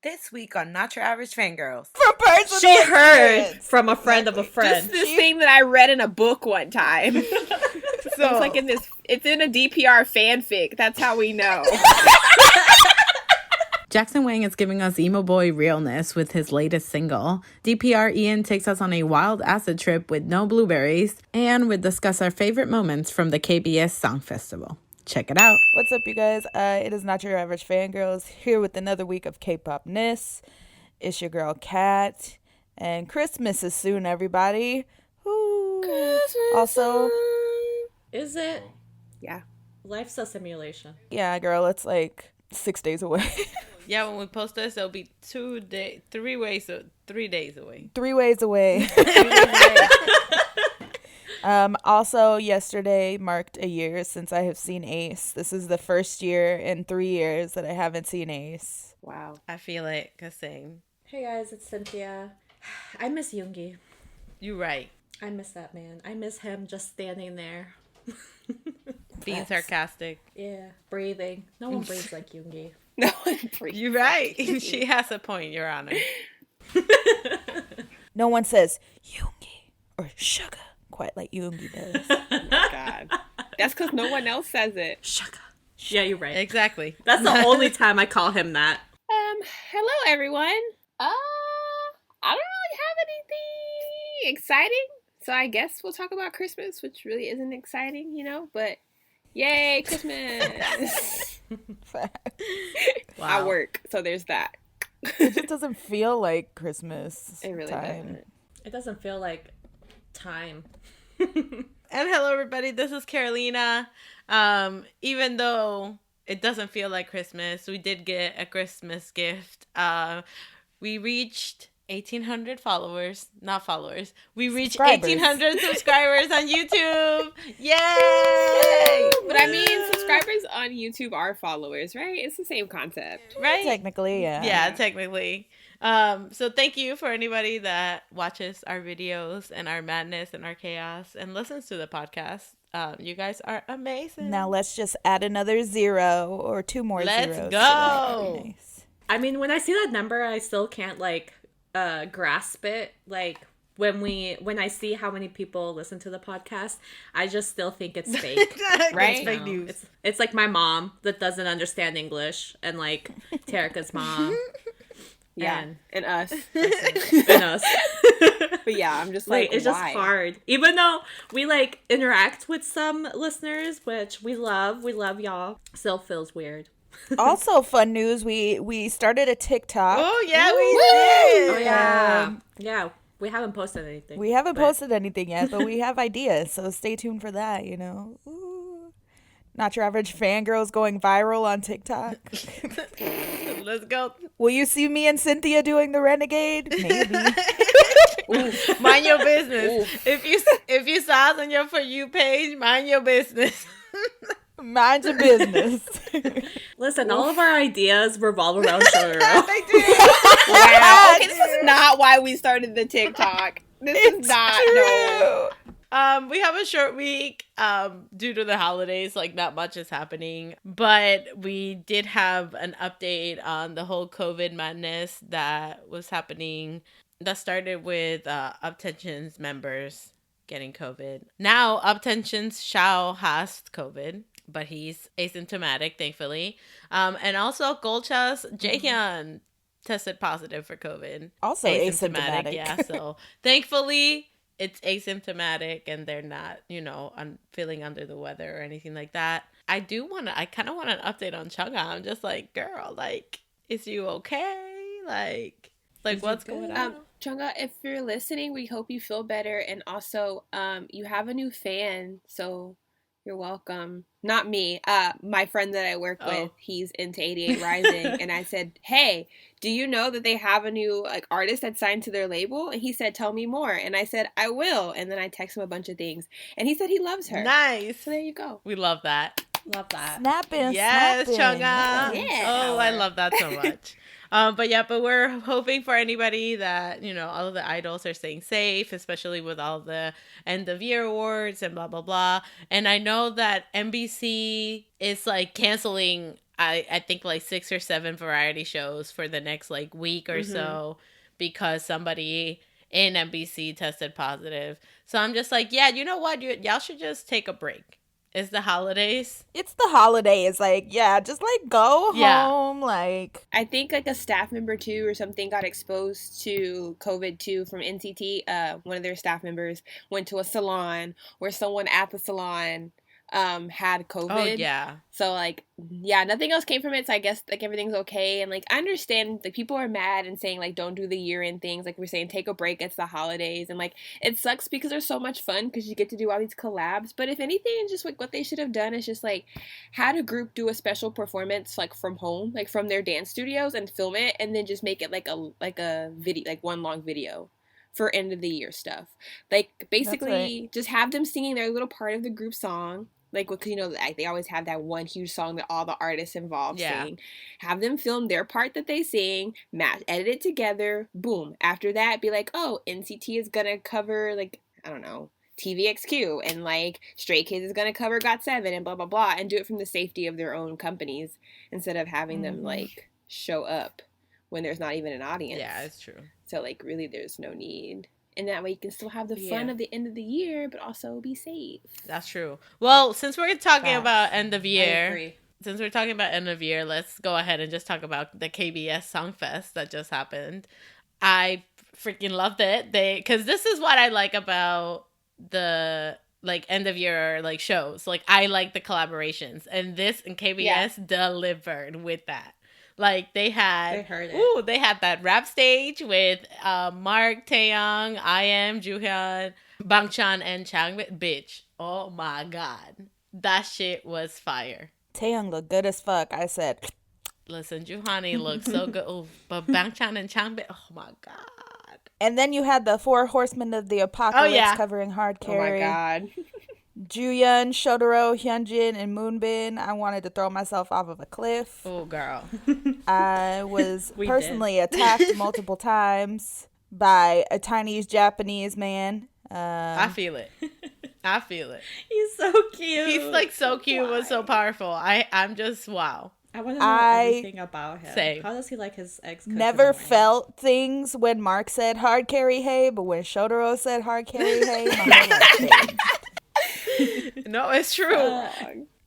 This week on Not Your Average Fangirls. From personal She heard experience. from a friend of a friend. Just this thing that I read in a book one time. So it's like it's in a DPR fanfic. That's how we know. Jackson Wang is giving us emo boy realness with his latest single. DPR IAN takes us on a wild acid trip with no blueberries. And we'll discuss our favorite moments from the KBS Song Festival. Check it out. What's up, you guys? It is Not Your Average Fangirls here with another week of K-pop-ness. It's your girl, Kat. And Christmas is soon, everybody. Woo. Christmas also, Is it? Yeah. Life's a simulation. yeah, girl, it's like 6 days away. Yeah, when we post this, it'll be 3 days away. 3 ways away. Also, yesterday marked a year since I have seen Ace. This is the first year in 3 years that I haven't seen Ace. Wow. I feel it, cause same. Hey guys, it's Cynthia. I miss Yoongi. You right. I miss that man. I miss him just standing there. Being sarcastic. Yeah, breathing. No one breathes like Yoongi. No one breathes. You're right. She has a point, Your Honor. No one says Yoongi or sugar quite like Yoongi does. Oh my God. That's because no one else says it. Sugar. Yeah, you're right. Exactly. That's the only time I call him that. Hello everyone. I don't really have anything exciting. So I guess we'll talk about Christmas, which really isn't exciting, but yay, Christmas. Wow. I work, so there's that. It just doesn't feel like Christmas It really time. doesn't. It doesn't feel like time. And hello, everybody. This is Carolina. Even though it doesn't feel like Christmas, we did get a Christmas gift. We reached 1,800 followers. Not followers. We reached Subscribers. 1,800 subscribers on YouTube. Yay! But I mean, subscribers on YouTube are followers, right? It's the same concept. Right? Technically, yeah. Yeah, technically. So thank you for anybody that watches our videos and our madness and our chaos and listens to the podcast. You guys are amazing. Now let's just add another 0 or 2 more Let's zeros. go. So that would be nice. I mean, when I see that number, I still can't grasp it. Like when I see how many people listen to the podcast, I just still think it's fake. Right? It's fake news. It's like my mom that doesn't understand English, and like Terika's mom. Yeah, and us. And us. But yeah, I'm just Like, like, it's just why? hard. Even though we interact with some listeners, which we love y'all, still feels weird. Also, fun news, we started a TikTok. Oh, yeah, we Oh did. yeah, yeah. We haven't posted anything. We haven't but- posted anything yet, but we have ideas, so stay tuned for that, Ooh. Not Your Average Fangirls going viral on TikTok. Let's go. Will you see me and Cynthia doing the Renegade? Maybe. Mind your business. If you saw us on your For You page, mind your business. Mind your business. Listen, all of our ideas revolve around Shoro. They do. Wow. Okay, this is not why we started the TikTok. This is not. No. We have a short week due to the holidays, like not much is happening, but we did have an update on the whole COVID madness that was happening. That started with Uptension's members getting COVID. Now Uptension's Shao has COVID, but he's asymptomatic, thankfully. And also Golcha's Taeyeon tested positive for COVID. Also asymptomatic. Yeah, so thankfully it's asymptomatic and they're not, feeling under the weather or anything like that. I kind of want an update on Chungha. I'm just like, girl, like, is you okay? Like what's going on? Chungha, if you're listening, we hope you feel better. And also, you have a new fan, so you're welcome. Not me. My friend that I work with, he's into 88 Rising. And I said, hey, do you know that they have a new artist that signed to their label? And he said, tell me more. And I said, I will. And then I text him a bunch of things. And he said he loves her. Nice. So there you go. We love that. Love that. Snapping. Yes, snapping. Chungha. Yeah. Oh, I love that so much. But we're hoping for anybody that, all of the idols are staying safe, especially with all the end of year awards and blah, blah, blah. And I know that NBC is canceling I think like 6 or 7 variety shows for the next like week or so because somebody in NBC tested positive. So I'm just like, yeah, you know what? Y'all should just take a break. It's the holidays. It's the holidays. Like, yeah, just like go home. Like, I think like a staff member too or something got exposed to COVID too from NCT. One of their staff members went to a salon where someone at the salon had COVID. Oh yeah. So like, yeah, nothing else came from it. So I guess like everything's okay. And like, I understand like people are mad and saying like, don't do the year-end things. Like we're saying, take a break. It's the holidays. And like, it sucks because there's so much fun because you get to do all these collabs. But if anything, just like what they should have done is just like had a group do a special performance like from home, like from their dance studios and film it and then just make it like a video, like one long video for end of the year stuff. Like basically just have them singing their little part of the group song. Like, because, you know, like, they always have that one huge song that all the artists involved sing. Have them film their part that they sing, edit it together, boom. After that, be like, oh, NCT is gonna cover, like, I don't know, TVXQ, and, like, Stray Kids is gonna cover GOT7, and blah, blah, blah, and do it from the safety of their own companies, instead of having them, like, show up when there's not even an audience. Yeah, it's true. So, like, really, there's no need. And that way you can still have the fun of the end of the year, but also be safe. That's true. Well, since we're talking about end of year, let's go ahead and just talk about the KBS Song Fest that just happened. I freaking loved it. Because this is what I like about the like end of year like shows. Like I like the collaborations, and this and KBS delivered with that. Like they had that rap stage with Mark, Taeyeon, IM, Juhyun, Bangchan, and Changbin. Bitch, oh my god, that shit was fire. Taeyeon looked good as fuck. I said, listen, Juhani looked so good. Ooh, but Bangchan and Changbin, oh my god. And then you had the 4 Horsemen of the Apocalypse covering Hard Carry. Oh my god. Jooyeon, Shotaro, Hyunjin, and Moonbin. I wanted to throw myself off of a cliff. Oh, girl. I was personally attacked multiple times by a Chinese Japanese man. I feel it. He's so cute. He's like so cute and so powerful. I'm just wow. I want to know everything about him. Same. How does he like his ex? Never felt things when Mark said hard carry hey, but when Shotaro said hard carry hey, my whole life changed. No, it's true.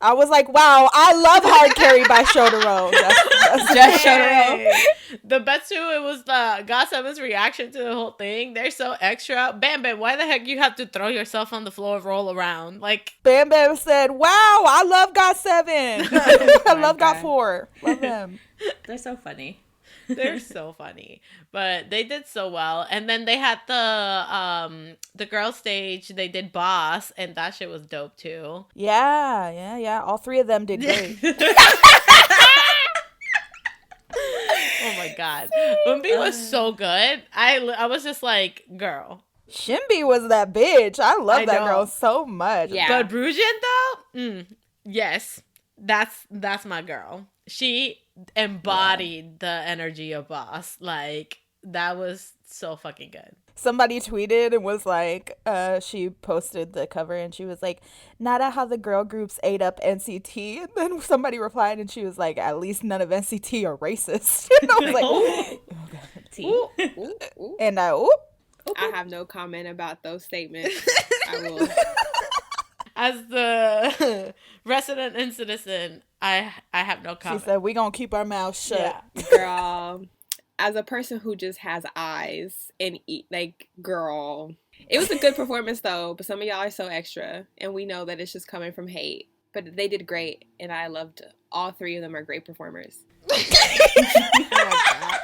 I was like, wow, I love Hard Carry by Shotaro. That's just Shotaro. The best too, it was the GOT7's reaction to the whole thing. They're so extra. Bam Bam, why the heck you have to throw yourself on the floor and roll around? Like Bam Bam said, wow, I love GOT7. I love GOT4. Love them. They're so funny. They're so funny, but they did so well. And then they had the girl stage. They did Boss, and that shit was dope too. Yeah. All 3 of them did great. Oh my god, Eunbi was so good. I was just like, girl. Shinbi was that bitch. I love that girl so much. Yeah, but Bruggen though, yes, that's my girl. She embodied the energy of Boss. Like that was so fucking good. Somebody tweeted and was like, she posted the cover and she was like, not how the girl groups ate up NCT. And then somebody replied and she was like, at least none of NCT are racist. And I was like, oh God. And I have no comment about those statements. I will. As the resident and citizen, I have no comment. She said, we gonna keep our mouths shut. Yeah. Girl, as a person who just has eyes and eat, like, girl. It was a good performance, though, but some of y'all are so extra, and we know that it's just coming from hate. But they did great, and I loved all 3 of them are great performers. Oh my God.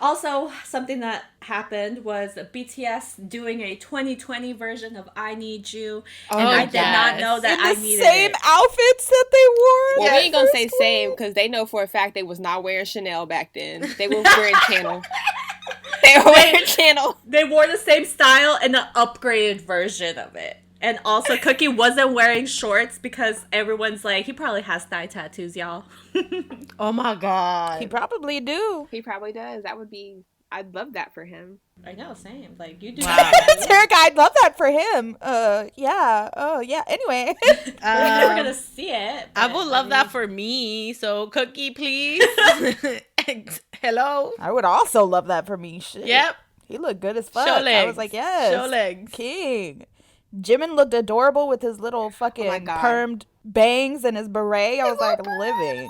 Also, something that happened was BTS doing a 2020 version of I Need You. And I did not know that I needed it. The same outfits that they wore? Well, we ain't gonna say same, because they know for a fact they was not wearing Chanel back then. They were wearing Channel. They were wearing Channel. They wore the same style and an upgraded version of it. And also, Cookie wasn't wearing shorts because everyone's like, he probably has thigh tattoos, y'all. Oh my God. He probably do. He probably does. That would be I'd love that for him. I know, same. Like, you do. Wow. Tarek, I'd love that for him. Yeah. Oh, yeah. Anyway. We're never gonna see it. I but, would love that for me. So, Cookie, please. Hello. I would also love that for me. Shit. Yep. He looked good as fuck. Show legs. I was like, yes. Show legs. King. Jimin looked adorable with his little fucking God. permed bangs and his beret. I was like, living.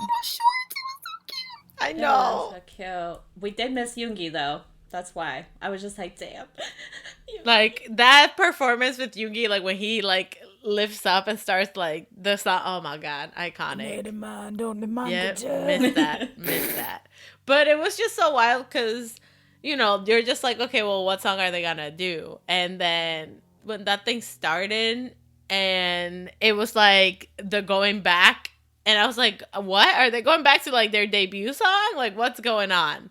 I It was know. so cute. We did miss Yoongi though. That's why. I was just like, damn. Like, that performance with Yoongi, like, when he, like, lifts up and starts, like, the song. Oh, my God. Iconic. Yep. Missed that. But it was just so wild because, you know, you're just like, okay, well, what song are they gonna do? And then when that thing started and it was like the going back, and I was like, what? Are they going back to like their debut song? Like, what's going on?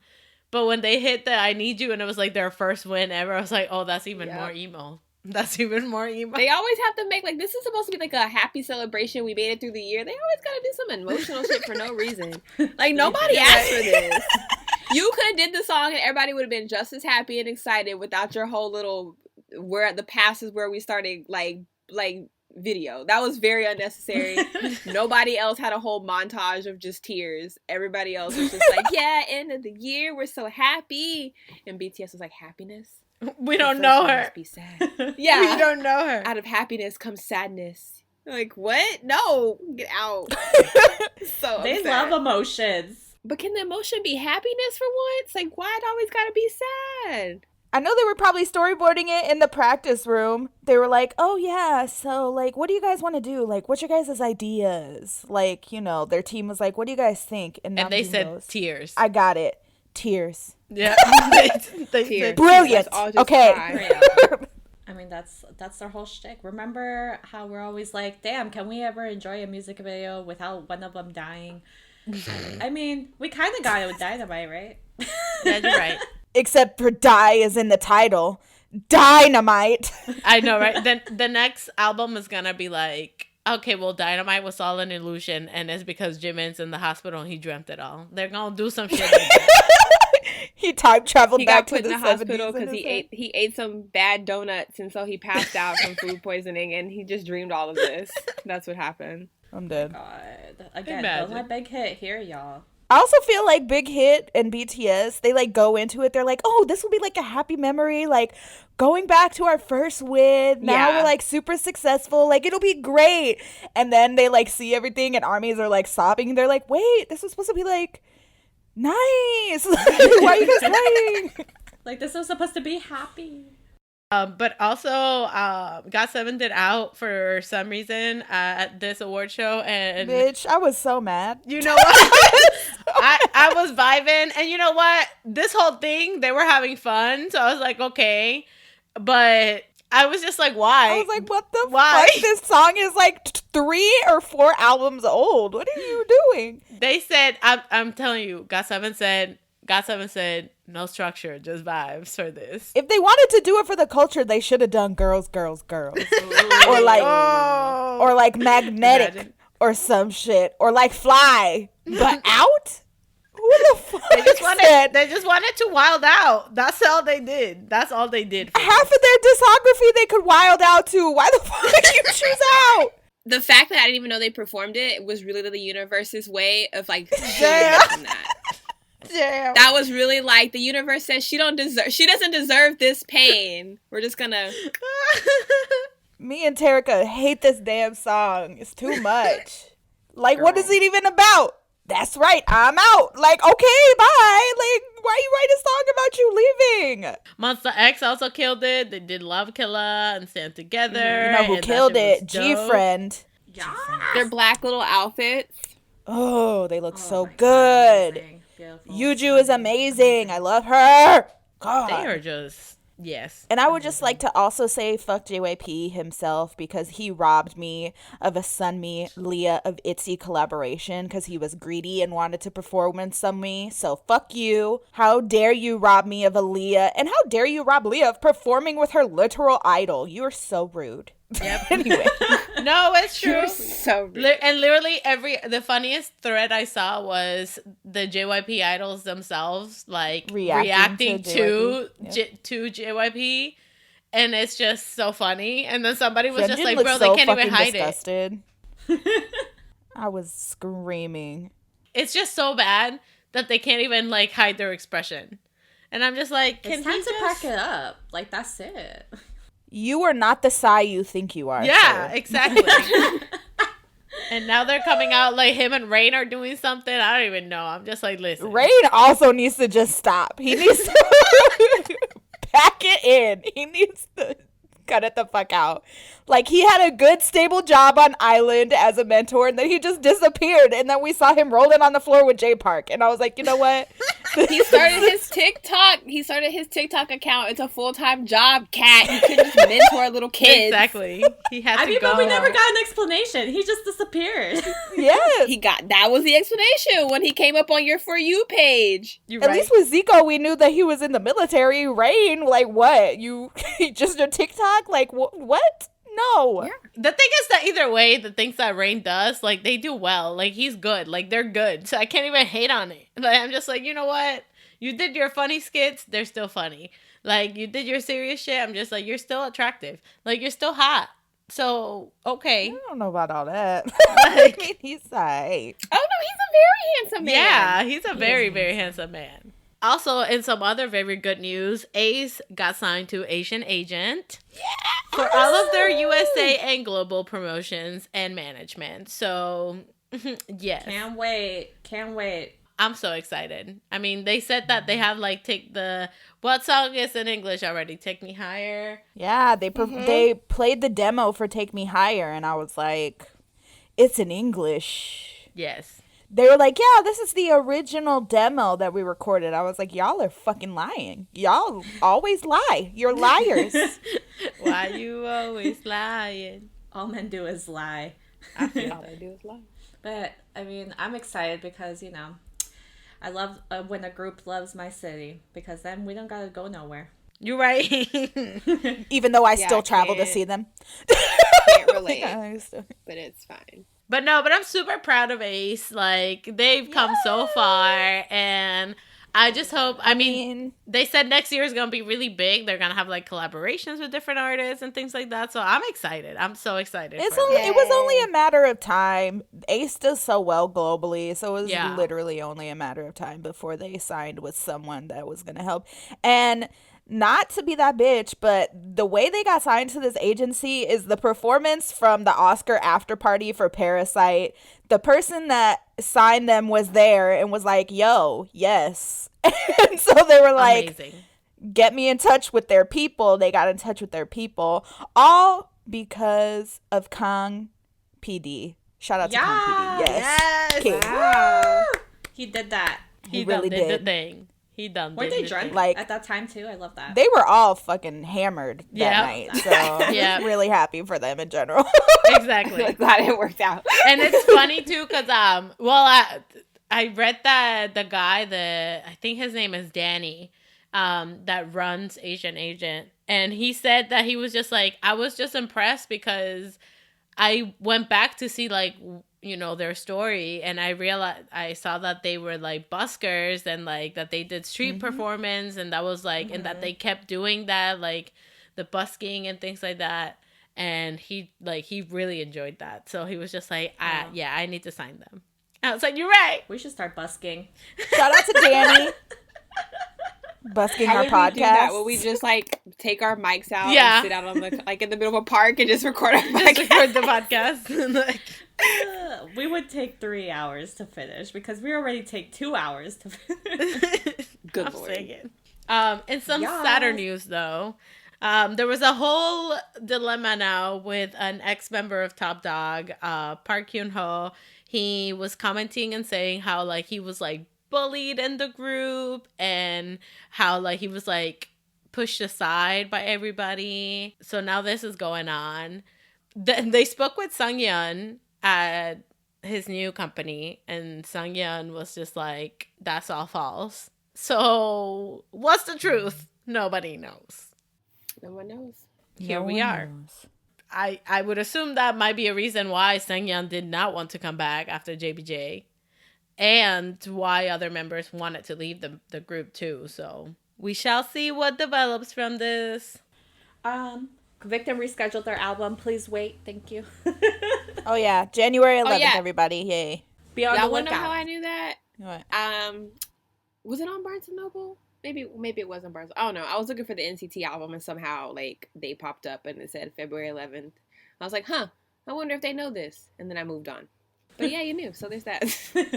But when they hit the I Need You and it was like their first win ever, I was like, oh, that's even more emo. That's even more emo. They always have to make, like, this is supposed to be like a happy celebration. We made it through the year. They always gotta do some emotional shit for no reason. Like, nobody asked for this. You could have did the song and everybody would have been just as happy and excited without your whole little where the past is where we started like video. That was very unnecessary. Nobody else had a whole montage of just tears. Everybody else was just like, yeah, end of the year, we're so happy. And BTS was like, happiness? We don't know her. Must be sad. Yeah. We don't know her. Out of happiness comes sadness. Like, what? No, get out. So They upset. love emotions. But can the emotion be happiness for once? Like, why it always gotta be sad? I know they were probably storyboarding it in the practice room. They were like, oh, yeah, so, like, what do you guys want to do? Like, what's your guys' ideas? Like, you know, their team was like, what do you guys think? And they Namjoon said goes, tears. I got it. Tears. Yeah. they Tears. said Brilliant. Let's all just Okay. Real. I mean, that's their whole shtick. Remember how we're always like, damn, can we ever enjoy a music video without one of them dying? I mean, we kind of got it with Dynamite, right? Yeah, you're right. Except for Die is in the title. Dynamite. I know, right? Then the next album is gonna be like, okay, well, Dynamite was all an illusion, and it's because Jimin's in the hospital and he dreamt it all. They're gonna do some shit like that. He time traveled He back got put to in the the hospital 70s because he ate some bad donuts, and so he passed out from food poisoning, and he just dreamed all of this. That's what happened. I'm dead. God. Again, Imagine. don't let Big Hit hear y'all. I also feel like Big Hit and BTS, they like go into it. They're like, oh, this will be like a happy memory. Like going back to our first win. Now Yeah. we're like super successful. Like it'll be great. And then they like see everything and armies are like sobbing. They're like, wait, this was supposed to be like nice. Like, why are you guys crying? Like, this was supposed to be happy. But also, GOT7 did out for some reason at this award show, and Bitch, I was so mad. you know what? I was vibing, and you know what? This whole thing, they were having fun, so I was like, okay. But I was just like, why? I was like, what the Why? fuck? This song is like 3 or 4 albums old. What are you doing? They said, I'm telling you, GOT7 said, no structure, just vibes for this. If they wanted to do it for the culture, they should have done Girls, Girls, Girls. Or like Oh. or like Magnetic Imagine. or some shit. Or like Fly. But out? Who the fuck They said just wanted to wild out. That's all they did. That's all they did. For half of their discography they could wild out to? Why the fuck did you choose out? The fact that I didn't even know they performed it was really the universe's way of like Damn. from that. Damn. That was really like the universe says she doesn't deserve this pain. We're just gonna Me and Terica hate this damn song. It's too much. Like, what is it even about? That's right, I'm out. Like, okay, bye. Like, why you write a song about you leaving? Monster X also killed it. They did Love Killer and Stand Together. You know who and that killed shit it? was dope. G-Friend. Yeah. their black little outfits. Oh, they look so good. Yuju is amazing. I love her. God. They are just, yes. And I would just like to also say fuck JYP himself because he robbed me of a Sunmi Leah of ITZY collaboration because he was greedy and wanted to perform in Sunmi. So fuck you. How dare you rob me of a Leah? And how dare you rob Leah of performing with her literal idol? You are so rude. Yep. Anyway. No, it's true. You're so rude. And literally the funniest thread I saw was the JYP idols themselves like reacting to JYP, and it's just so funny. And then somebody was just like, "Bro, they can't even hide disgusted. I was screaming. It's just so bad that they can't even like hide their expression." And I'm just like, it's time to pack it up. Like, that's it. You are not the Psy you think you are. Yeah, sir. exactly. And now they're coming out like him and Rain are doing something. I don't even know. I'm just like, listen. Rain also needs to just stop. He needs to pack it in. He needs to cut it the fuck out. Like, he had a good, stable job on Island as a mentor, and then he just disappeared. And then we saw him rolling on the floor with J Park. And I was like, you know what? He started his TikTok account. It's a full-time job, cat. He couldn't just mentor little kids. Exactly. He had to go. But we never got an explanation. He just disappeared. Yes. That was the explanation when he came up on your For You page. At least with Zico, we knew that he was in the military. Rain, like, what? You just your TikTok? Like, what? No. Yeah. The thing is that either way, the things that Rain does, like, they do well. Like, he's good. Like, they're good. So I can't even hate on it. Like, I'm just like, you know what? You did your funny skits. They're still funny. Like, you did your serious shit. I'm just like, you're still attractive. Like, you're still hot. So, okay. I don't know about all that. I mean, he's like... Oh, no, he's a very handsome man. Yeah, he's a very, very handsome man. Also, in some other very good news, A.C.E got signed to Asian Agent for all of their USA and global promotions and management. So, yes. Can't wait. I'm so excited. I mean, they said that they have, like, what song is in English already? Take Me Higher? Yeah, they played the demo for Take Me Higher, and I was like, it's in English. Yes. They were like, yeah, this is the original demo that we recorded. I was like, y'all are fucking lying. Y'all always lie. You're liars. Why you always lying? All men do is lie. I feel all they do is lie. But, I mean, I'm excited because, you know, I love when a group loves my city, because then we don't gotta go nowhere. You're right. Even though I still travel to see them. Can't relate. But it's fine. But I'm super proud of A.C.E. Like, they've come so far, and I just hope, I mean, they said next year is going to be really big. They're going to have, like, collaborations with different artists and things like that. So I'm excited. I'm so excited. It was only a matter of time. A.C.E does so well globally, so it was literally only a matter of time before they signed with someone that was going to help. And not to be that bitch, but the way they got signed to this agency is the performance from the Oscar after party for Parasite. The person that signed them was there and was like, yo, yes. And so they were like, amazing. Get me in touch with their people. They got in touch with their people. All because of Kang PD. Shout out to Kang PD. Yes. Wow. He did that. He really did the thing. He done. Weren't they drunk like at that time too? I love that. They were all fucking hammered that night. So really happy for them in general. Exactly. Glad it worked out. And it's funny too, cause I read that the guy I think his name is Danny, that runs Asian Agent, and he said that he was just like, I was just impressed because I went back to see, like, you know, their story, and I saw that they were like buskers, and like that they did street performance, and that was like, and that they kept doing that, like the busking and things like that. And he really enjoyed that. So he was just like, I need to sign them. I was like, you're right. We should start busking. Shout out to Danny. Busking our podcast. We do that? Will we just like take our mics out and sit out on the like in the middle of a park and just record our podcast? Record the podcast. Like, we would take 3 hours to finish because we already take 2 hours to finish. Good Lord. In some sadder news though, there was a whole dilemma now with an ex-member of ToppDogg, Park Hyun-ho. He was commenting and saying how like he was like bullied in the group and how like he was like pushed aside by everybody. So now this is going on. They spoke with Sunggyu at his new company, and Sunggyu was just like, that's all false. So what's the truth? Nobody knows. No one knows. Here we are. I would assume that might be a reason why Taeyeon did not want to come back after JBJ, and why other members wanted to leave the group too. So we shall see what develops from this. VICTON rescheduled their album. Please wait. Thank you. Oh yeah, January 11th, yeah. everybody. Yay. Be on Y'all the wanna know lookout. how I knew that? What? Was it on Barnes and Noble? Maybe it wasn't Barnes. I don't know. I was looking for the NCT album and somehow like they popped up and it said February 11th. I was like, huh, I wonder if they know this. And then I moved on. But yeah, you knew. So there's that.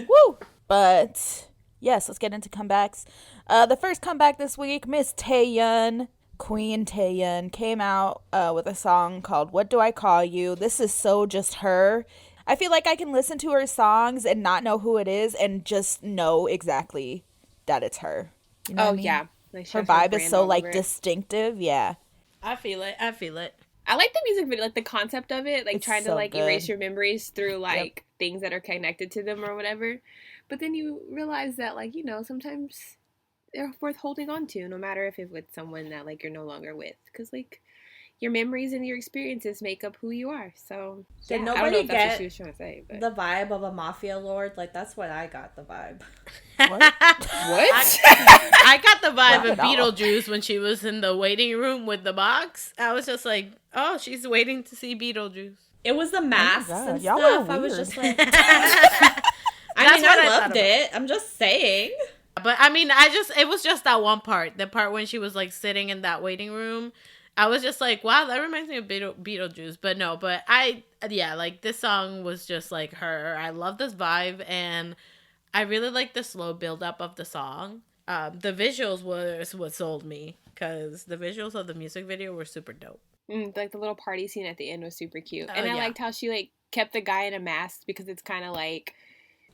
Woo! But yes, let's get into comebacks. The first comeback this week, Miss Taeyeon, Queen Taeyeon, came out with a song called "What Do I Call You." This is so just her. I feel like I can listen to her songs and not know who it is and just know exactly that it's her. You know what I mean? Yeah. Like, Her vibe is so like distinctive. Yeah. I feel it. I like the music video, like the concept of it, like It's trying to so like good. erase your memories through like things that are connected to them or whatever. But then you realize that like, you know, sometimes they're worth holding on to, no matter if it's with someone that like you're no longer with, because like your memories and your experiences make up who you are. So Did I don't know nobody if that's what get she was trying to say, but the vibe of a mafia lord? Like, that's what I got, the vibe. What? what? I got the vibe Not of at all. Beetlejuice when she was in the waiting room with the box. I was just like, oh, she's waiting to see Beetlejuice. It was the masks God, and y'all stuff. are I was weird. just like, That's I what I thought loved about. it. I'm just saying. But I mean, it was just that one part. The part when she was like sitting in that waiting room. I was just like, wow, that reminds me of Beetlejuice. But no, like this song was just like her. I love this vibe, and I really like the slow build up of the song. The visuals was what sold me, because the visuals of the music video were super dope. Like the little party scene at the end was super cute. Oh, And I yeah. liked how she like kept the guy in a mask because it's kind of like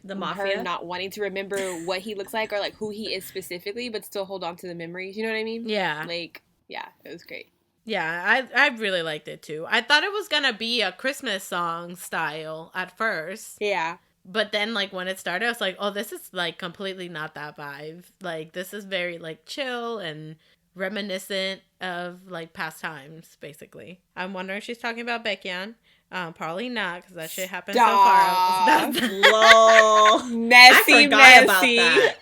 The her mafia. not wanting to remember what he looks like or like who he is specifically, but still hold on to the memories. You know what I mean? Yeah. Like, yeah, it was great. Yeah, I really liked it too. I thought it was gonna be a Christmas song style at first. Yeah. But then, like, when it started, I was like, oh, this is, like, completely not that vibe. Like, this is very, like, chill and reminiscent of, like, past times, basically. I'm wondering if she's talking about Baekhyun. Probably not, because that shit happened Stop. so far. Lol. Messy, I forgot messy. about that.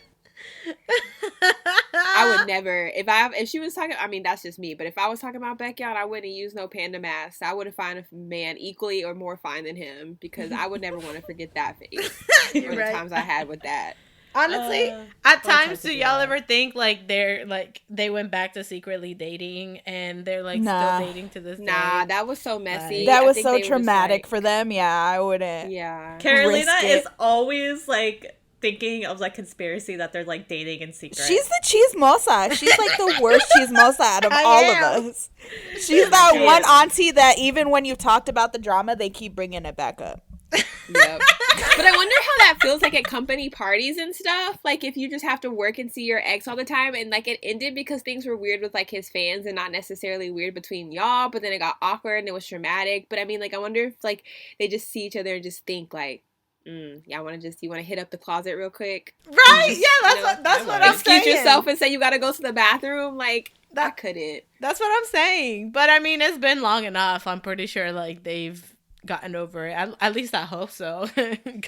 I would never. If she was talking, I mean, that's just me. But if I was talking about Baekhyun, I wouldn't use no panda mask. I would have found a man equally or more fine than him because I would never want to forget that face. Or the Right. times I had with that. Honestly, Uh, at well, times, do y'all yeah. ever think, like, they went back to secretly dating and they're, like, Nah. still dating to this day? Nah, that was so messy. That I was think so they were just traumatic like- for them. Yeah, I wouldn't. Yeah. Carolina Risk is it. always like thinking of like conspiracy that they're like dating in secret. She's the chismosa. She's like the worst chismosa out of I all am. of us. She's that Yeah. one auntie that even when you talked about the drama, they keep bringing it back up. Yep. But I wonder how that feels like at company parties and stuff. Like if you just have to work and see your ex all the time, and like it ended because things were weird with like his fans and not necessarily weird between y'all, but then it got awkward and it was traumatic. But I mean, like I wonder if like they just see each other and just think like, you want to hit up the closet real quick, Right? Yeah, that's You know, what I'm saying. excuse yourself and say you got to go to the bathroom. Like I couldn't. That's what I'm saying. But I mean, it's been long enough. I'm pretty sure like they've gotten over it. At least I hope so.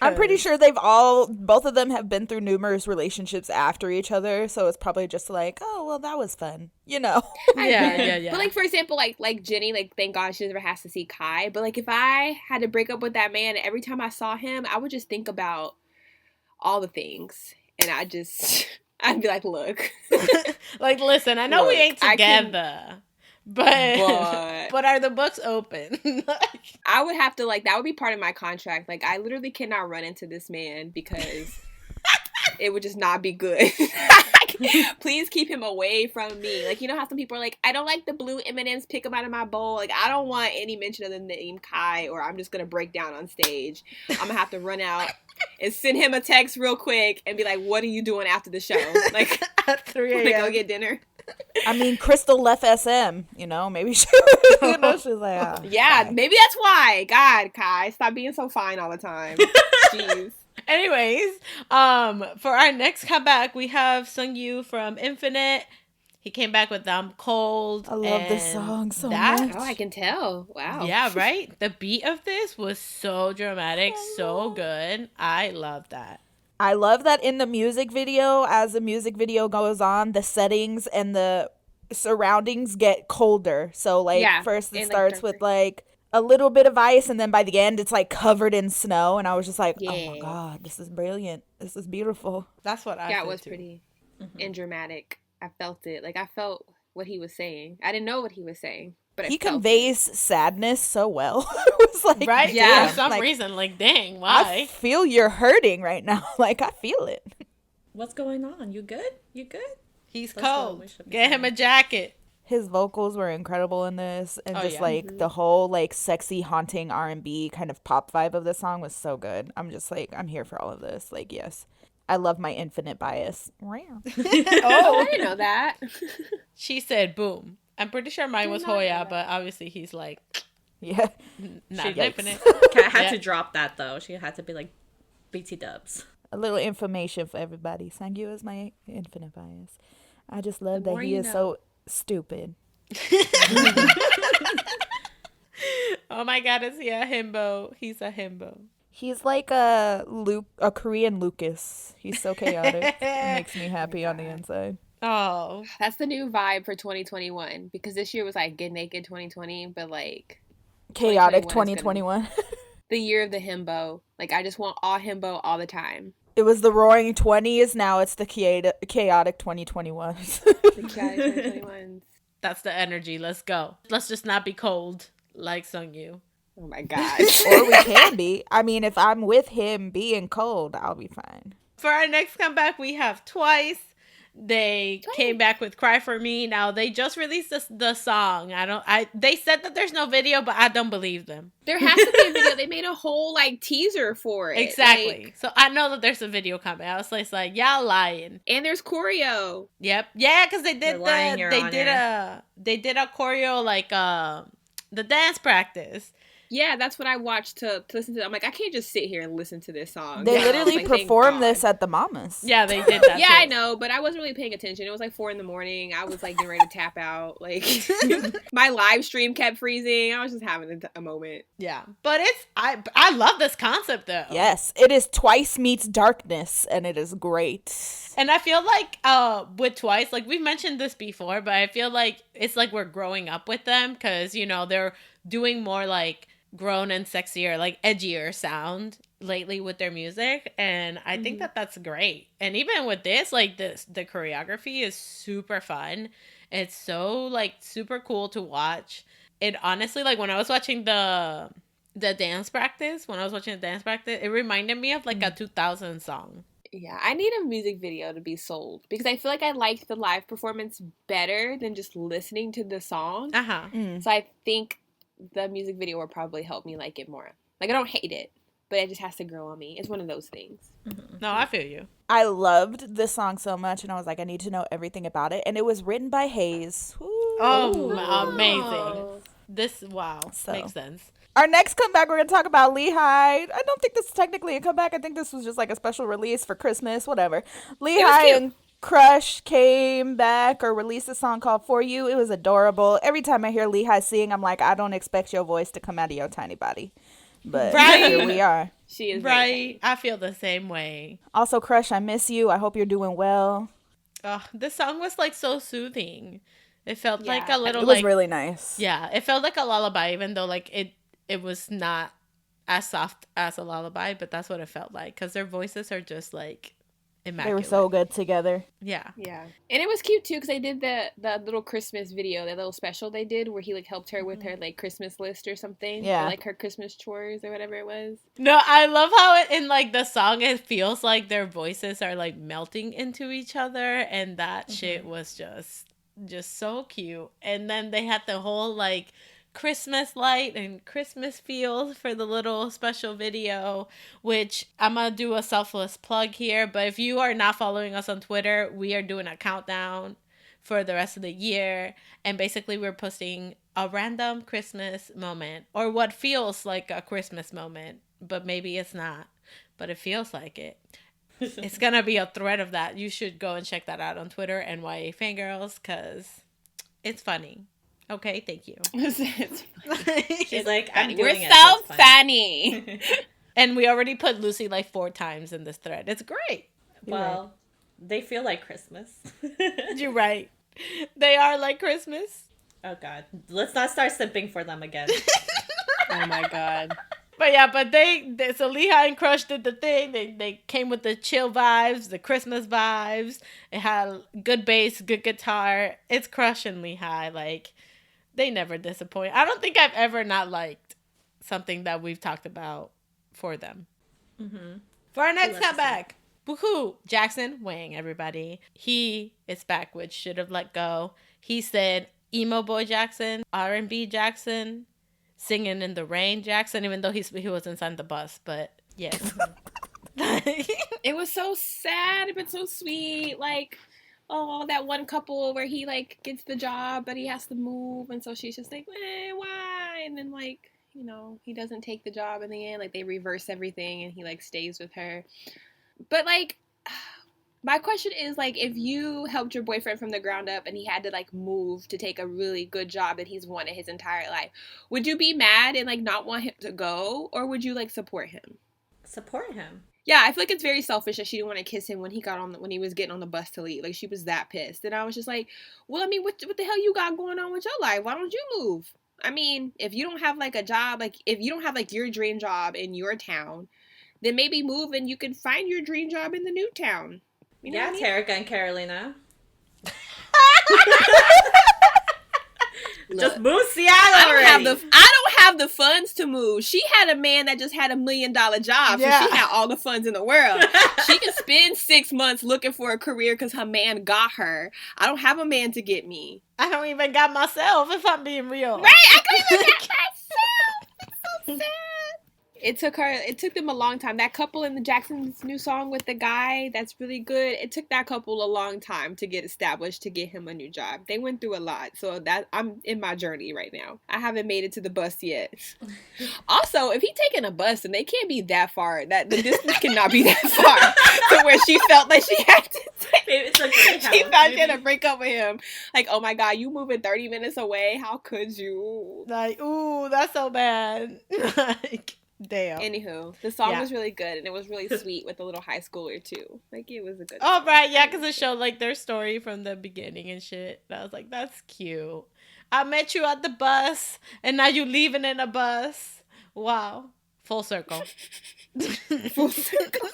I'm pretty sure both of them have been through numerous relationships after each other, so it's probably just like, oh, well, that was fun, you know? Yeah. But like for example, like Jenny, like thank God she never has to see Kai. But like if I had to break up with that man, every time I saw him, I would just think about all the things, and I'd be like, look, Like, listen, I know we Look, ain't I can- together, but but are the books open? I would have to like that would be part of my contract. Like I literally cannot run into this man because it would just not be good. Please keep him away from me. Like you know how some people are like, I don't like the blue M&Ms, pick them out of my bowl. Like I don't want any mention of the name Kai, or I'm just gonna break down on stage. I'm gonna have to run out and send him a text real quick and be like, what are you doing after the show? Like At 3 wanna a.m. go get dinner? I mean, Crystal left SM, you know, maybe she, you know, she's like, oh, Yeah, okay. maybe that's why. God, Kai, stop being so fine all the time. Jeez. Anyways, for our next comeback, we have Sunggyu from Infinite. He came back with I'm Cold. I love this song so much. Oh, I can tell. Wow. Yeah, right? The beat of this was so dramatic, so good. I love that. I love that in the music video, as the music video goes on, the settings and the surroundings get colder. So, like, first it starts with, like, a little bit of ice, and then by the end, it's, like, covered in snow. And I was just like, oh, my God, this is brilliant. This is beautiful. That's what I Yeah, it was pretty and dramatic. I felt it. Like, I felt what he was saying. I didn't know what he was saying, but he conveys sadness so well. It was like, right? Yeah. For some reason, like, dang, why? I feel you're hurting right now. Like, I feel it. What's going on? You good? You good? He's cold. Get him a jacket. His vocals were incredible in this, and like the whole like sexy, haunting R&B kind of pop vibe of the song was so good. I'm just like, I'm here for all of this. Like, yes. I love my infinite bias. Oh, I didn't know that. She said, boom. I'm pretty sure mine was Hoya, but obviously he's like, yeah, not infinite. I had to drop that, though. She had to be like, BT dubs. A little information for everybody. Sunggyu is my infinite bias. I just love that he is so stupid. Oh my God, is he a himbo? He's a himbo. He's like a Korean Lucas. He's so chaotic. It makes me happy on the inside. Oh. That's the new vibe for 2021. Because this year was like Get Naked 2020, but like... Chaotic 2021. The year of the himbo. Like, I just want all himbo all the time. It was the Roaring 20s. Now it's the chaotic 2021s. The chaotic 2021s. That's the energy. Let's go. Let's just not be cold like Sunggyu. Oh my gosh. Or we can be. I mean, if I'm with him being cold, I'll be fine. For our next comeback, we have Twice. They came back with Cry For Me. Now, they just released the song. They said that there's no video, but I don't believe them. There has to be a video. They made a whole, like, teaser for it. Exactly. Like, so I know that there's a video coming. I was like, y'all lying. And there's choreo. Yep. Yeah, because they did they did a choreo, like, the dance practice. Yeah, that's what I watched to listen to. I'm like, I can't just sit here and listen to this song. They literally performed this at the Mamas. Yeah, they did that. Yeah, too. I know, but I wasn't really paying attention. It was like 4 a.m. I was like getting ready to tap out. Like, my live stream kept freezing. I was just having a moment. Yeah, but I love this concept though. Yes, it is Twice meets Darkness, and it is great. And I feel like with Twice, like we've mentioned this before, but I feel like it's like we're growing up with them because they're doing more like grown and sexier, like edgier sound lately with their music, and I think that that's great. And even with this, like the choreography is super fun. It's so like super cool to watch. It honestly, like when I was watching the dance practice, it reminded me of like a 2000 song. Yeah, I need a music video to be sold because I feel like I like the live performance better than just listening to the song. So I think the music video will probably help me like it more. Like, I don't hate it, but it just has to grow on me. It's one of those things. No, I feel you. I loved this song so much, and I was like, I need to know everything about it. And it was written by Hayes. Ooh. Oh, amazing. This, makes sense. Our next comeback, we're going to talk about LeeHi. I don't think this is technically a comeback. I think this was just like a special release for Christmas, whatever. LeeHi and Crush came back or released a song called For You. It was adorable. Every time I hear LeeHi sing, I'm like, I don't expect your voice to come out of your tiny body. But here we are. She is right. I feel the same way. Also, Crush, I miss you. I hope you're doing well. Oh, this song was like so soothing. It felt like a little It was really nice. Yeah, it felt like a lullaby, even though like it was not as soft as a lullaby, but that's what it felt like because their voices are just like immaculate. They were so good together. Yeah. And it was cute too because they did the little Christmas video, that little special they did where he like helped her with her like Christmas list or something. Yeah. Or, like her Christmas chores or whatever it was. No, I love how in like the song it feels like their voices are like melting into each other, and that shit was just so cute. And then they had the whole like Christmas light and Christmas feels for the little special video, which I'm gonna do a selfless plug here, but if you are not following us on Twitter, we are doing a countdown for the rest of the year, and basically we're posting a random Christmas moment or what feels like a Christmas moment, but maybe it's not, but it feels like it. It's gonna be a thread of that. You should go and check that out on Twitter, NYAFangirls, because it's funny. Okay, thank you. She's like, I'm We're doing it. so It's funny. And we already put Lucy like 4 times in this thread. It's great. Well, they feel like Christmas. You're right. They are like Christmas. Oh God, let's not start simping for them again. Oh my God. But yeah, but they so LeeHi and Crush did the thing. They came with the chill vibes, the Christmas vibes. It had good bass, good guitar. It's Crush and LeeHi. Like, they never disappoint. I don't think I've ever not liked something that we've talked about for them. Mm-hmm. For our next comeback, woohoo! Jackson Wang, everybody. He is back with Should Have Let Go. He said, emo boy Jackson, R&B Jackson, singing in the rain Jackson, even though he was inside the bus. But yes. It was so sad, but so sweet. Like, oh, that one couple where he like gets the job, but he has to move, and so she's just like, why? And then like, you know, he doesn't take the job in the end. Like, they reverse everything, and he like stays with her. But like, my question is, like, if you helped your boyfriend from the ground up and he had to like move to take a really good job that he's wanted his entire life, would you be mad and like not want him to go, or would you like support him? Support him. Yeah, I feel like it's very selfish that she didn't want to kiss him when he was getting on the bus to leave. Like, she was that pissed. And I was just like, well, I mean, what the hell you got going on with your life? Why don't you move? I mean, if you don't have like a job, like if you don't have like your dream job in your town, then maybe move and you can find your dream job in the new town. You know yeah, what I mean? Tarek and Carolina. Look, just move Seattle already. I don't have the funds to move. She had a man that just had $1 million job, so she had all the funds in the world. She can spend 6 months looking for a career because her man got her. I don't have a man to get me. I don't even got myself, if I'm being real. Right? I couldn't even get myself. It's so sad. It took them a long time. That couple in the Jackson's new song with the guy that's really good, it took that couple a long time to get established, to get him a new job. They went through a lot, so that I'm in my journey right now. I haven't made it to the bus yet. Also, if he taking a bus, then they can't be that far. That the distance cannot be that far to where she felt like she had to take. It's like she thought she had to break up with him. Like, oh my God, you moving 30 minutes away? How could you? Like, ooh, that's so bad. Like, damn. Anywho, the song was really good, and it was really sweet with the little high schooler too. Like, it was a good Oh, song. right, yeah, because it showed like their story from the beginning and shit. And I was like, that's cute. I met you at the bus, and now you leaving in a bus. Wow. Full circle. Full circle.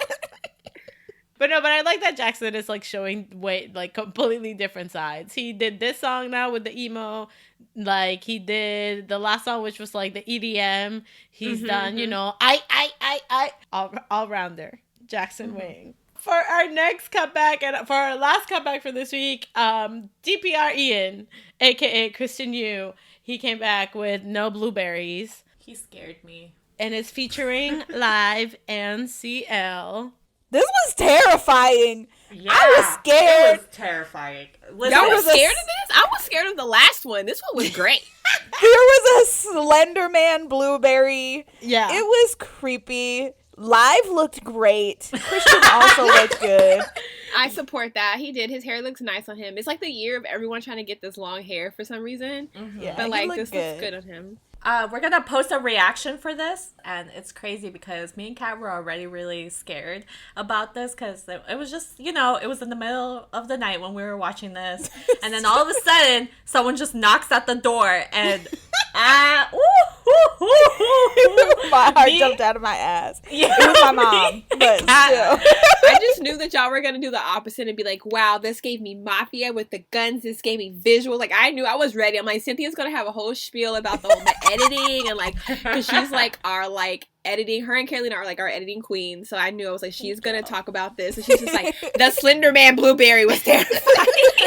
But I like that Jackson is like showing like completely different sides. He did this song now with the emo, like he did the last song, which was like the EDM. He's done, you know, all rounder. Jackson Wang. For our next comeback and for our last comeback for this week, DPR IAN, aka Christian Yu, he came back with No Blueberries. He scared me. And it's featuring Live and CL. This was terrifying. Yeah, I was scared. It was terrifying. Y'all were scared of this? I was scared of the last one. This one was great. There was a Slender Man Blueberry. Yeah. It was creepy. Live looked great. Christian also looked good. I support that. He did. His hair looks nice on him. It's like the year of everyone trying to get this long hair for some reason. Yeah, but like, this good. looks good on him. We're gonna post a reaction for this, and it's crazy because me and Kat were already really scared about this because it was just, you know, it was in the middle of the night when we were watching this, and then all of a sudden someone just knocks at the door and my heart jumped out of my ass. Yeah, it was my mom, but still. I just knew that y'all were gonna do the opposite and be like, wow, this gave me Mafia with the guns, this gave me visual. Like, I knew I was ready. I'm like, Cynthia's gonna have a whole spiel about the editing, and like, because she's like our like editing, her and Carolina are like our editing queen, so I knew I was like, she's gonna talk about this, and she's just like, the Slender Man Blueberry was terrifying.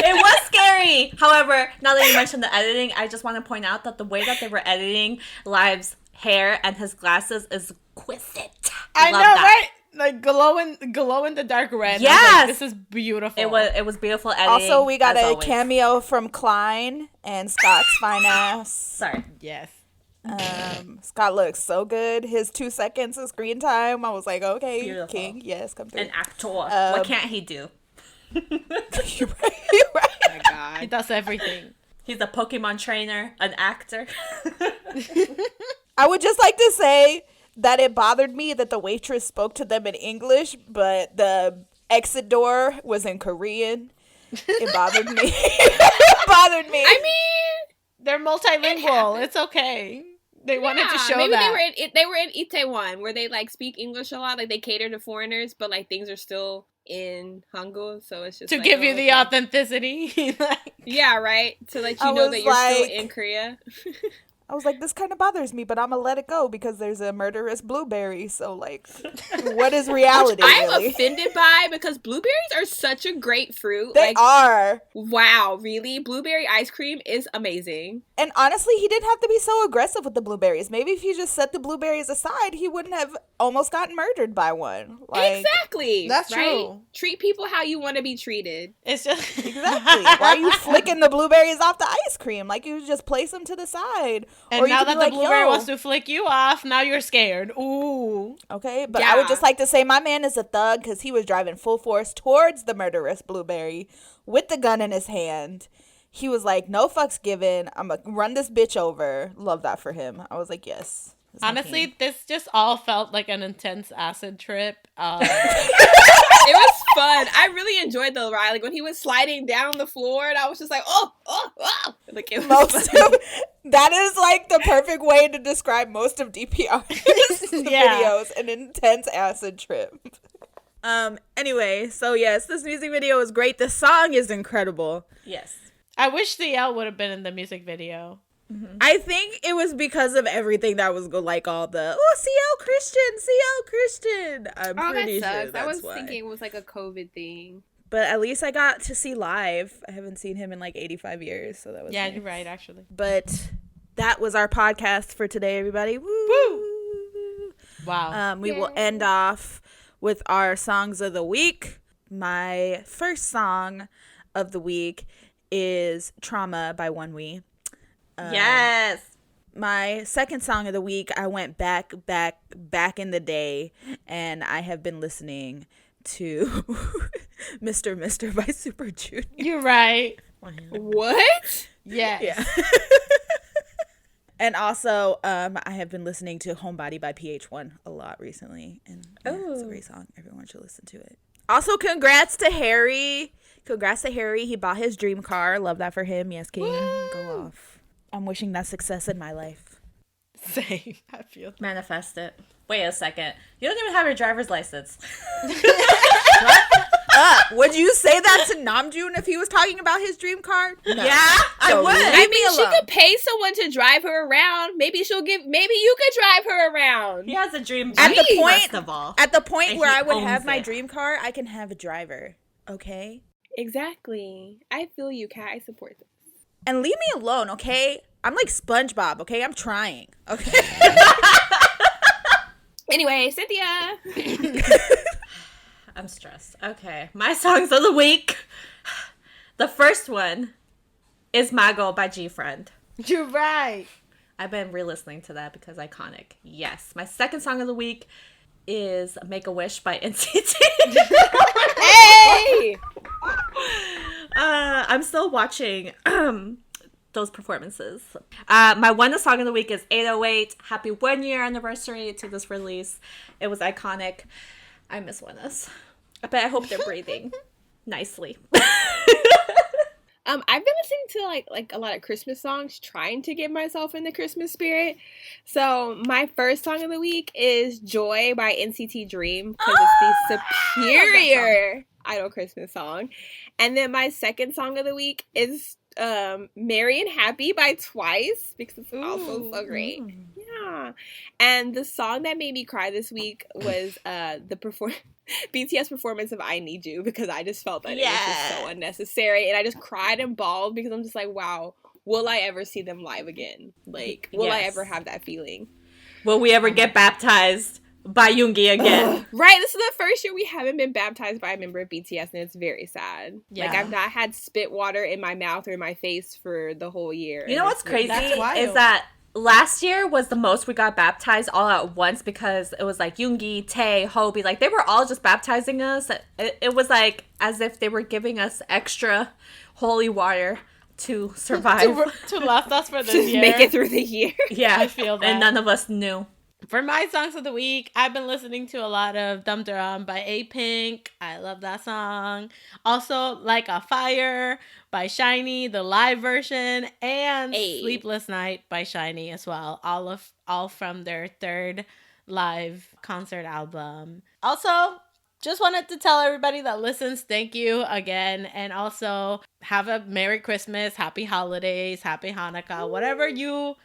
It was scary. However, now that you mentioned the editing, I just want to point out that the way that they were editing Live's hair and his glasses is exquisite. I know, that. right? Like glow in the dark red. Yes, like, this is beautiful. It was beautiful editing. Also, we got a always. cameo from Klein and Scott's fine ass. Sorry. Yes. Scott looks so good. His 2 seconds of screen time, I was like, okay, Beautiful. King, yes, come through. An actor. What can't he do? You're right. You're right. Oh my God. He does everything. He's a Pokemon trainer, an actor. I would just like to say that it bothered me that the waitress spoke to them in English, but the exit door was in Korean. It bothered me. It bothered me. I mean, They're multilingual. It's okay. They wanted to show maybe that. they were in Itaewon where they like speak English a lot, like they cater to foreigners, but like things are still in Hangul, so it's just to like, give you oh, the okay. authenticity. Like, Yeah, right. To let I you know was that you're still like- in Korea. I was like, this kind of bothers me, but I'm gonna let it go because there's a murderous blueberry. So, like, what is reality, I'm really? offended by because blueberries are such a great fruit. They like, are. wow, really? Blueberry ice cream is amazing. And honestly, he didn't have to be so aggressive with the blueberries. Maybe if he just set the blueberries aside, he wouldn't have almost gotten murdered by one. Like, Exactly. That's right? true. Treat people how you want to be treated. it's just exactly. Why are you flicking the blueberries off the ice cream? Like, you just place them to the side. And Or you now could that be the like, blueberry yo. wants to flick you off, now you're scared. Ooh. Okay, but I would Yeah. just like to say my man is a thug because he was driving full force towards the murderous blueberry with the gun in his hand. He was like, no fucks given. I'm going to run this bitch over. Love that for him. I was like, yes. That's my Honestly, king. this just all felt like an intense acid trip. It was fun. I really enjoyed the ride. Like when he was sliding down the floor, and I was just like, oh. Like it was Most fun. of, that is like the perfect way to describe most of DPR Yeah. videos, an intense acid trip. Anyway, so yes, this music video is great. The song is incredible. Yes. I wish CL would have been in the music video. I think it was because of everything that was like all the CL Christian. I'm Oh, that pretty sucks. sure that's I was why. thinking it was like a COVID thing. But at least I got to see live. I haven't seen him in like 85 years, so that was Yeah, nice. you're right, actually. But that was our podcast for today, everybody. Woo! Wow. We will end off with our songs of the week. My first song of the week is Trauma by Wonwi. Yes. My second song of the week, I went back in the day, and I have been listening to Mr. by Super Junior. You're right. What? Yes. Yeah. And also, I have been listening to Homebody by PH1 a lot recently, and it's a great song. Everyone should listen to it. Also, congrats to Harry. He bought his dream car. Love that for him. Yes, King. Go off. I'm wishing that success in my life. Same. I feel that. Manifest it. Wait a second. You don't even have your driver's license. Would you say that to Namjoon if he was talking about his dream car? No. Yeah, I So would. leave I me mean, she alone. could pay someone to drive her around. Maybe you could drive her around. He has a dream. At the Jeep, point- first of all. At the point And where he I would owns have my it. dream car, I can have a driver. Okay? Exactly. I feel you, Kat. I support this. And leave me alone, okay? I'm like SpongeBob, okay? I'm trying. Okay. Anyway, Cynthia. I'm stressed. Okay, my songs of the week. The first one is Mago by G-Friend. You're right. I've been re-listening to that because iconic. Yes. My second song of the week is Make a Wish by NCT. Hey! I'm still watching those performances. My one song of the week is 808. Happy 1 year anniversary to this release. It was iconic. I miss Winnes. But I hope they're breathing nicely. I've been listening to like a lot of Christmas songs, trying to get myself in the Christmas spirit. So my first song of the week is Joy by NCT Dream because it's the superior idol Christmas song. And then my second song of the week is Merry and Happy by Twice because it's also so great. Yeah. And the song that made me cry this week was BTS performance of I Need You because I just felt that it was just so unnecessary and I just cried and bawled because I'm just like, wow, will I ever see them live again? Like, will I Yes. ever have that feeling? Will we ever get baptized by Yoongi again? Right, this is the first year we haven't been baptized by a member of BTS and it's very sad. Yeah. Like, I've not had spit water in my mouth or in my face for the whole year. You know and what's it's really crazy That's wild. is that last year was the most we got baptized all at once because it was like Yoongi, Tae, Hobie, like they were all just baptizing us. It was like as if they were giving us extra holy water to survive. to last us for this year. Make it through the year. Yeah, I feel that. And none of us knew. For my songs of the week, I've been listening to a lot of Dum Dum by A-Pink. I love that song. Also, Like a Fire by Shiny, the live version, and Sleepless Night by Shiny as well. All from their third live concert album. Also, just wanted to tell everybody that listens, thank you again. And also, have a Merry Christmas, Happy Holidays, Happy Hanukkah, whatever you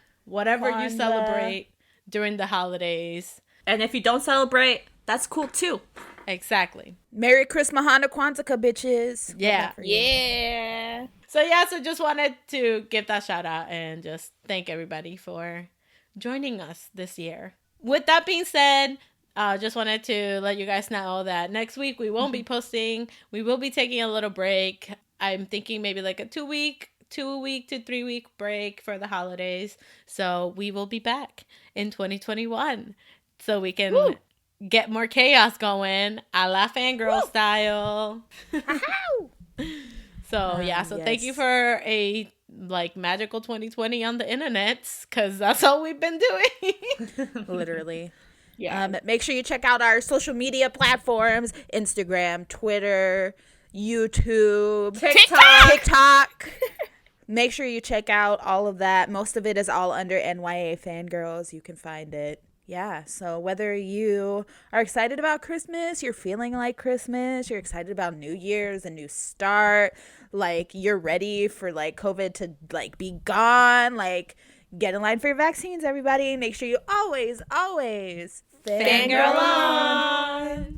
celebrate during the holidays. And if you don't celebrate, that's cool too. Exactly. Merry Christmas, Hanukkah, Kwanzaa, bitches. Yeah. Yeah. So just wanted to give that shout out and just thank everybody for joining us this year. With that being said, just wanted to let you guys know that next week we won't be posting. We will be taking a little break. I'm thinking maybe like a 2 week to 3 week break for the holidays. So we will be back in 2021 so we can get more chaos going a la fangirl style. So yes. Thank you for a like magical 2020 on the internet, because that's all we've been doing. Literally. Yeah. Make sure you check out our social media platforms: Instagram, Twitter, YouTube, TikTok. Make sure you check out all of that. Most of it is all under NYAFangirls. You can find it. Yeah, so whether you are excited about Christmas, you're feeling like Christmas, you're excited about New Year's, a new start, like you're ready for like COVID to like be gone, like get in line for your vaccines, everybody. Make sure you always fangirl on.